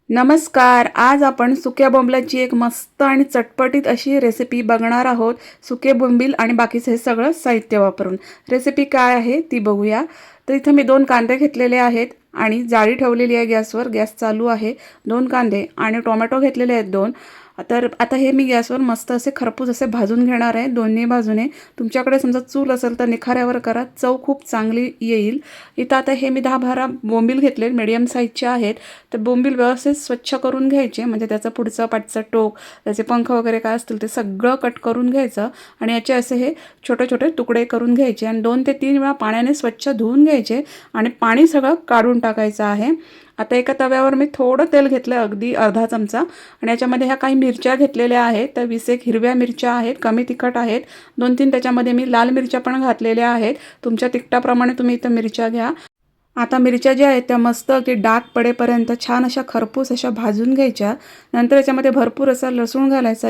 नमस्कार. आज आपण सुक्या बोंबलाची एक मस्त आणि चटपटीत अशी रेसिपी बघणार आहोत. सुके बोंबील आणि बाकीचे हे सगळं साहित्य वापरून. रेसिपी काय आहे ती बघूया. तर इथं मी 2 कांदे घेतलेले आहेत आणि जाळी ठेवलेली आहे गॅसवर. गॅस चालू आहे. 2 कांदे आणि टोमॅटो घेतलेले आहेत 2. तर आता हे मी गॅसवर मस्त असे खरपूस असे भाजून घेणार आहे दोन्ही बाजूने. तुमच्याकडे समजा चूल असेल तर निखाऱ्यावर करा, चव खूप चांगली येईल. इथं आता हे मी 10-12 बोंबील घेतले, मीडियम साईजचे आहेत. तर बोंबील व्यवस्थित स्वच्छ करून घ्यायचे, म्हणजे त्याचं पुढचं पाठचं टोक, त्याचे पंख वगैरे काय असतील ते सगळं कट करून घ्यायचं आणि याचे असे हे छोटे छोटे तुकडे करून घ्यायचे आणि 2 ते 3 वेळा पाण्याने स्वच्छ धुवून घ्यायचे आणि पाणी सगळं काढून टाकायचं आहे. आता एका तव्यावर मी थोडं तेल घेतलं, अगदी अर्धा चमचा, आणि याच्यामध्ये ह्या काही मिरच्या घेतलेल्या आहेत. त्या 20 हिरव्या मिरच्या आहेत, कमी तिखट आहेत. 2-3 त्याच्यामध्ये मी लाल मिरच्या पण घातलेल्या आहेत. तुमच्या तिखटाप्रमाणे तुम्ही इथं मिरच्या घ्या. आता मिरच्या ज्या आहेत त्या मस्त अगदी डाग पडेपर्यंत छान अशा खरपूस अशा भाजून घ्यायच्या. नंतर याच्यामध्ये भरपूर असा लसूण घालायचा.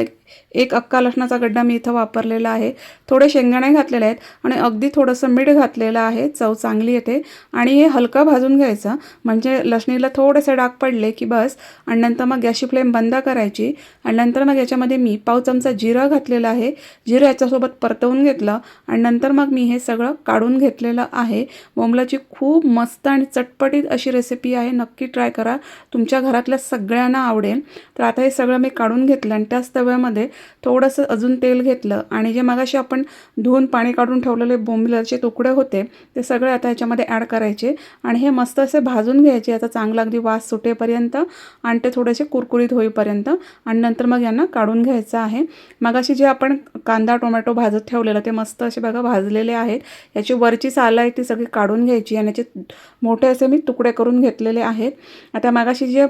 एक अख्खा लसणाचा गड्डा मी इथं वापरलेला आहे. थोडे शेंगदाणे घातलेले आहेत आणि अगदी थोडंसं मीठ घातलेलं आहे, चव चांगली येते. आणि हे हलकं भाजून घ्यायचं, म्हणजे लसणीला थोडेसे डाग पडले की बस. आणि नंतर मग गॅसची फ्लेम बंद करायची आणि नंतर मग याच्यामध्ये मी पाव चमचा जिरं घातलेलं आहे. जिरं याच्यासोबत परतवून घेतलं आणि नंतर मग मी हे सगळं काढून घेतलेलं आहे. बोंबलाची खूप मस्त आणि चटपटीत अशी रेसिपी आहे, नक्की ट्राय करा. तुमच्या घरातल्या सगळ्यांना आवडेल. तर आता हे सगळं मी काढून घेतलं आणि त्याच तव्यामध्ये थोडंसं अजून तेल घेतलं आणि जे मगाशी आपण धुवून पाणी काढून ठेवलेले बोंबिलाचे तुकडे होते ते सगळे आता याच्यामध्ये ॲड करायचे आणि हे मस्त असे भाजून घ्यायचे. आता चांगला अगदी वास सुटेपर्यंत आणि ते थोडेसे कुरकुरीत होईपर्यंत आणि नंतर मग यांना काढून घ्यायचं आहे. मगाशी जे आपण कांदा टोमॅटो भाजत ठेवलेलं ते मस्त असे बघा भाजलेले आहेत. याची वरची साल आहे ती सगळी काढून घ्यायची आणि याचे मोठे असे मी तुकडे करून घेतलेले आहेत. आता मगाशी जे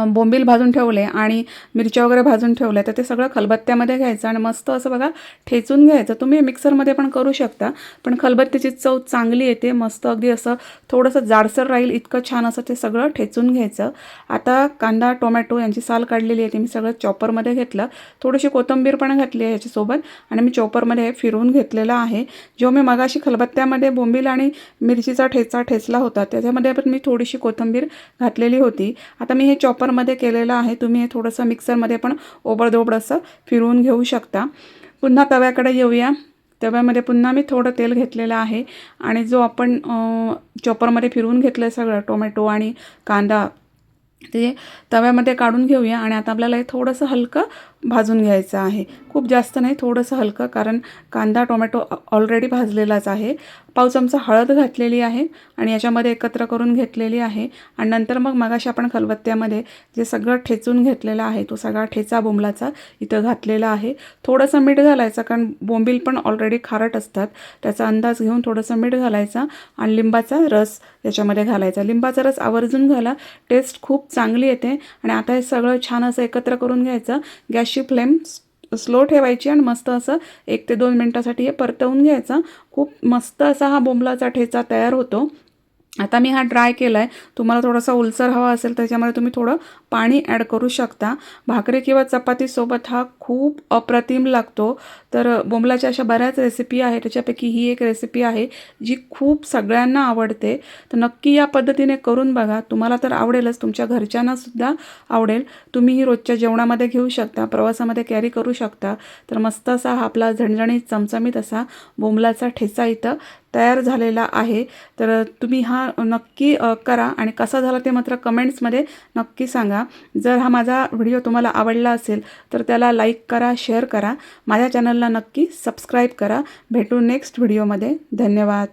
बोंबील भाजून ठेवले आणि मिरच्या वगैरे भाजून ठेवल्या तर ते सगळं खलबत्त्यामध्ये घ्यायचं आणि मस्त असं बघा ठेचून घ्यायचं. तुम्ही मिक्सरमध्ये पण करू शकता, पण खलबत्त्याची चव चांगली येते. मस्त अगदी असं थोडंसं जाडसर राहील इतकं छान असं ते सगळं ठेचून घ्यायचं. आता कांदा टोमॅटो यांची साल काढलेली आहे ती मी सगळं चॉपरमध्ये घेतलं. थोडीशी कोथिंबीर पण घातली आहे याच्यासोबत आणि मी चॉपरमध्ये हे फिरवून घेतलेलं आहे. जेव्हा मी मगाशी खलबत्त्यामध्ये बोंबील आणि मिरचीचा ठेचा ठेचला होता त्याच्यामध्ये पण मी थोडीशी कोथिंबीर घातलेली होती. आता मी हे चॉपरमध्ये केलेलं आहे. तुम्ही हे थोडंसं मिक्सरमध्ये पण ओबडधोबड असं फिरवून घेऊ शकता. पुन्हा तव्याकडे येऊया. तव्यामध्ये पुन्हा मी थोडं तेल घेतलेलं आहे आणि जो आपण चॉपरमध्ये फिरवून घेतलं आहे सगळं टोमॅटो आणि कांदा ते तव्यामध्ये काढून घेऊया आणि आता आपल्याला हे थोडंसं हलकं भाजून घ्यायचं आहे. खूप जास्त नाही, थोडंसं हलकं, कारण कांदा टोमॅटो ऑलरेडी भाजलेलाच आहे. पाव चमचा हळद घातलेली आहे आणि याच्यामध्ये एकत्र करून घेतलेली आहे आणि नंतर मग मगाशी आपण खलबत्त्यामध्ये जे सगळं ठेचून घेतलेलं आहे तो सगळा ठेचा बोंबलाचा इथं घातलेला आहे. थोडंसं मीठ घालायचं, कारण बोंबील पण ऑलरेडी खारट असतात, त्याचा अंदाज घेऊन थोडंसं मीठ घालायचा आणि लिंबाचा रस याच्यामध्ये घालायचा. लिंबाचा रस आवर्जून घाला, टेस्ट खूप चांगली येते. आणि आता हे सगळं छान असं एकत्र करून घ्यायचं. गॅसची फ्लेम स्लो ठेवायची आणि मस्त असं 1 ते 2 मिनटासाठी हे परतवून घ्यायचं. खूप मस्त असा हा बोंबलाचा ठेचा तयार होतो. आता मी हा ड्राय केला आहे. तुम्हाला थोडासा ओलसर हवा असेल त्याच्यामध्ये तुम्ही थोडं पाणी ॲड करू शकता. भाकरी किंवा चपातीसोबत हा खूप अप्रतिम लागतो. तर बोंबलाच्या अशा बऱ्याच रेसिपी आहेत, त्याच्यापैकी ही एक रेसिपी आहे जी खूप सगळ्यांना आवडते. तर नक्की या पद्धतीने करून बघा, तुम्हाला तर आवडेलच, तुमच्या घरच्यांनासुद्धा आवडेल. तुम्ही ही रोजच्या जेवणामध्ये घेऊ शकता, प्रवासामध्ये कॅरी करू शकता. तर मस्त असा हा आपला झणझणीत चमचमीत असा बोंबलाचा ठेचा इथं तयार झालेला आहे. तर तुम्ही हा नक्की करा आणि कसा झाला ते मात्र कमेंट्समध्ये नक्की सांगा. जर हा माझा व्हिडिओ तुम्हाला आवडला असेल तर त्याला लाईक करा, शेअर करा. माझ्या चॅनलला नक्की सबस्क्राईब करा. भेटू नेक्स्ट व्हिडिओमध्ये. धन्यवाद.